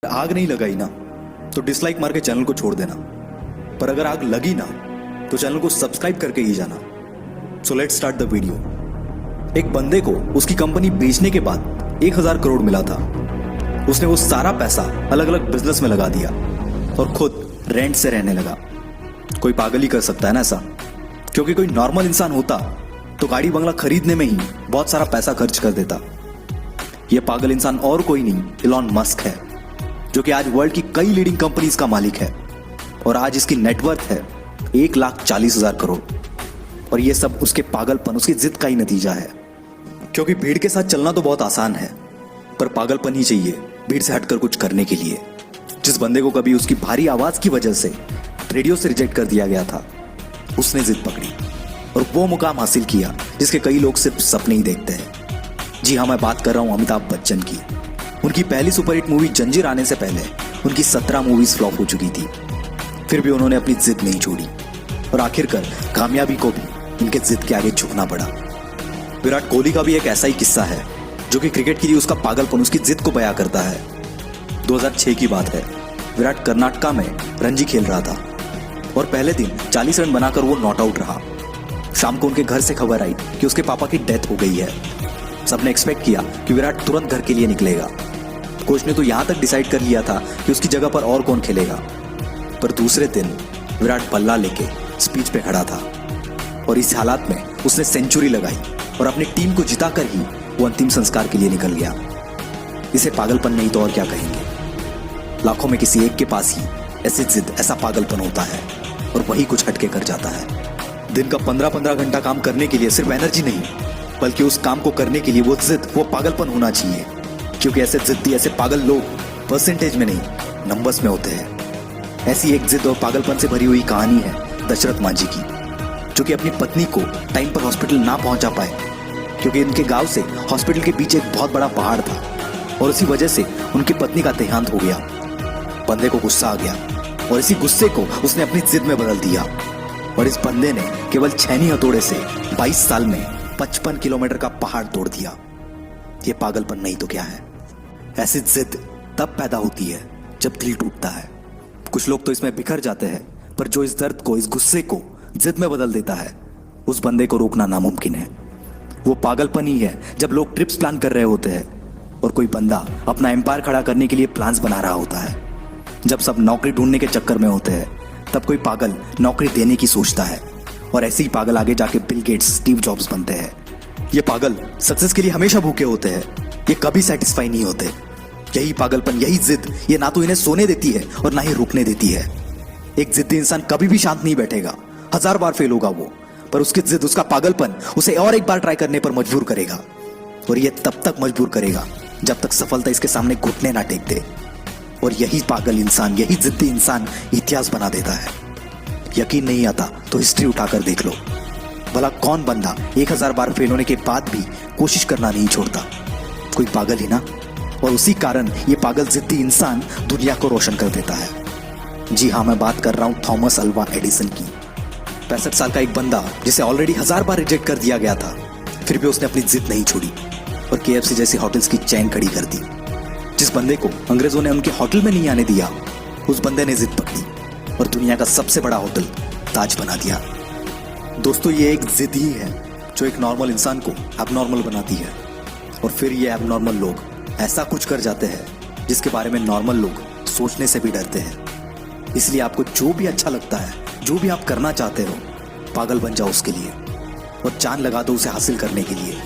आग नहीं लगाई ना तो डिसलाइक मार के चैनल को छोड़ देना, पर अगर आग लगी ना तो चैनल को सब्सक्राइब करके ही जाना। So let's start the video. एक बंदे को उसकी कंपनी बेचने के बाद 1000 करोड़ मिला था। उसने वो सारा पैसा अलग अलग बिजनेस में लगा दिया और खुद रेंट से रहने लगा। कोई पागल ही कर सकता है ना ऐसा, क्योंकि कोई नॉर्मल इंसान होता तो गाड़ी बंगला खरीदने में ही बहुत सारा पैसा खर्च कर देता। यह पागल इंसान और कोई नहीं, इलॉन मस्क है, जो कि आज वर्ल्ड की कई लीडिंग कंपनीज का मालिक है और आज इसकी नेटवर्थ है 1,40,000 करोड़। और यह सब उसके पागलपन, उसकी जिद का ही नतीजा है। क्योंकि भीड़ के साथ चलना तो बहुत आसान है, पर पागलपन ही चाहिए भीड़ से हटकर कुछ करने के लिए। जिस बंदे को कभी उसकी भारी आवाज की वजह से रेडियो से रिजेक्ट कर दिया गया था, उसने जिद पकड़ी और वो मुकाम हासिल किया जिसके कई लोग सिर्फ सपने ही देखते हैं। जी हाँ, मैं बात कर रहा हूं अमिताभ बच्चन की। उनकी पहली सुपरहिट मूवी जंजीर आने से पहले उनकी 17 मूवीज फ्लॉप हो चुकी थी, फिर भी उन्होंने अपनी जिद नहीं छोड़ी और आखिरकार कामयाबी को भी उनके जिद के आगे झुकना पड़ा। विराट कोहली का भी एक ऐसा ही किस्सा है, जो कि क्रिकेट के लिए उसका पागलपन, उसकी जिद को बयां करता है। 2006 की बात है। विराट कर्नाटका में रणजी खेल रहा था और पहले दिन 40 रन बनाकर वो नॉट आउट रहा। शाम को उनके घर से खबर आई कि उसके पापा की डेथ हो गई है। सबने एक्सपेक्ट किया कि विराट तुरंत घर के लिए निकलेगा। कोच ने तो यहां तक डिसाइड कर लिया था कि उसकी जगह पर और कौन खेलेगा, पर दूसरे दिन विराट बल्ला लेके स्पीच पे खड़ा था और इस हालात में उसने सेंचुरी लगाई और अपनी टीम को जिताकर ही वो अंतिम संस्कार के लिए निकल गया। इसे पागलपन नहीं तो और क्या कहेंगे। लाखों में किसी एक के पास ही ऐसी जिद, ऐसा पागलपन होता है और वही कुछ हटके कर जाता है। दिन का 15-15 घंटा काम करने के लिए सिर्फ एनर्जी नहीं, बल्कि उस काम को करने के लिए वो जिद, वो पागलपन होना चाहिए। क्योंकि ऐसे जिद्दी, ऐसे पागल लोग परसेंटेज में नहीं, नंबर्स में होते हैं। ऐसी एक जिद और पागलपन से भरी हुई कहानी है दशरथ मांझी की, जो कि अपनी पत्नी को टाइम पर हॉस्पिटल ना पहुंचा पाए, क्योंकि उनके गांव से हॉस्पिटल के पीछे एक बहुत बड़ा पहाड़ था और उसी वजह से उनकी पत्नी का देहांत हो गया। बंदे को गुस्सा आ गया और इसी गुस्से को उसने अपनी जिद में बदल दिया और इस बंदे ने केवल छेनी हथौड़े से 22 साल में 55 किलोमीटर का पहाड़ तोड़ दिया। ये पागलपन नहीं तो क्या है। ऐसी जिद तब पैदा होती है जब दिल टूटता है। कुछ लोग तो इसमें बिखर जाते हैं, पर जो इस दर्द को, इस गुस्से को जिद में बदल देता है, उस बंदे को रोकना नामुमकिन है। वो पागलपन ही है जब लोग ट्रिप्स प्लान कर रहे होते हैं और कोई बंदा अपना एम्पायर खड़ा करने के लिए प्लान्स बना रहा होता है। जब सब नौकरी ढूंढने के चक्कर में होते हैं, तब कोई पागल नौकरी देने की सोचता है और ऐसे ही पागल आगे जाके बिल गेट्स, स्टीव जॉब्स बनते हैं। ये पागल सक्सेस के लिए हमेशा भूखे होते हैं, ये कभी सेटिस्फाई नहीं होते। यही पागलपन, यही जिद, ये ना तो इन्हें सोने देती है और ना ही रुकने देती है। एक जिद्दी इंसान कभी भी शांत नहीं बैठेगा, 1000 बार फेल होगा वो, पर उसकी जिद, उसका पागलपन उसे और एक बार ट्राई करने पर मजबूर करेगा। और ये तब तक मजबूर करेगा जब तक सफलता इसके सामने घुटने ना टेक दे। और यही पागल इंसान, यही जिद्दी इंसान इतिहास बना देता है। यकीन नहीं आता तो हिस्ट्री उठाकर देख लो। भला कौन बंदा 1000 बार फेल होने के बाद भी कोशिश करना नहीं छोड़ता? कोई पागल ही ना। और उसी कारण ये पागल जिद्दी इंसान दुनिया को रोशन कर देता है। जी हाँ, मैं बात कर रहा हूं थॉमस अल्वा एडिसन की। 65 साल का एक बंदा जिसे ऑलरेडी 1000 बार रिजेक्ट कर दिया गया था, फिर भी उसने अपनी जिद नहीं छोड़ी और KFC जैसी होटल्स की चैन खड़ी कर दी। जिस बंदे को अंग्रेजों ने उनके होटल में नहीं आने दिया, उस बंदे ने जिद पकड़ी और दुनिया का सबसे बड़ा होटल ताज बना दिया। दोस्तों, ये एक जिद ही है जो एक नॉर्मल इंसान को एबनॉर्मल बनाती है और फिर ये एबनॉर्मल लोग ऐसा कुछ कर जाते हैं जिसके बारे में नॉर्मल लोग सोचने से भी डरते हैं। इसलिए आपको जो भी अच्छा लगता है, जो भी आप करना चाहते हो, पागल बन जाओ उसके लिए और जान लगा दो उसे हासिल करने के लिए।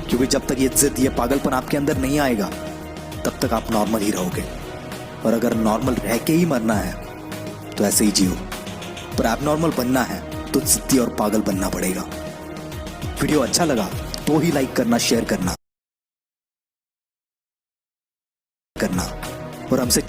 क्योंकि जब तक ये जिद, ये पागलपन आपके अंदर नहीं आएगा, तब तक आप नॉर्मल ही रहोगे। और अगर नॉर्मल रह के ही मरना है तो ऐसे ही जियो, पर एबनॉर्मल बनना है तो जिद्दी और पागल बनना पड़ेगा। वीडियो अच्छा लगा तो ही लाइक करना, शेयर करना और हमसे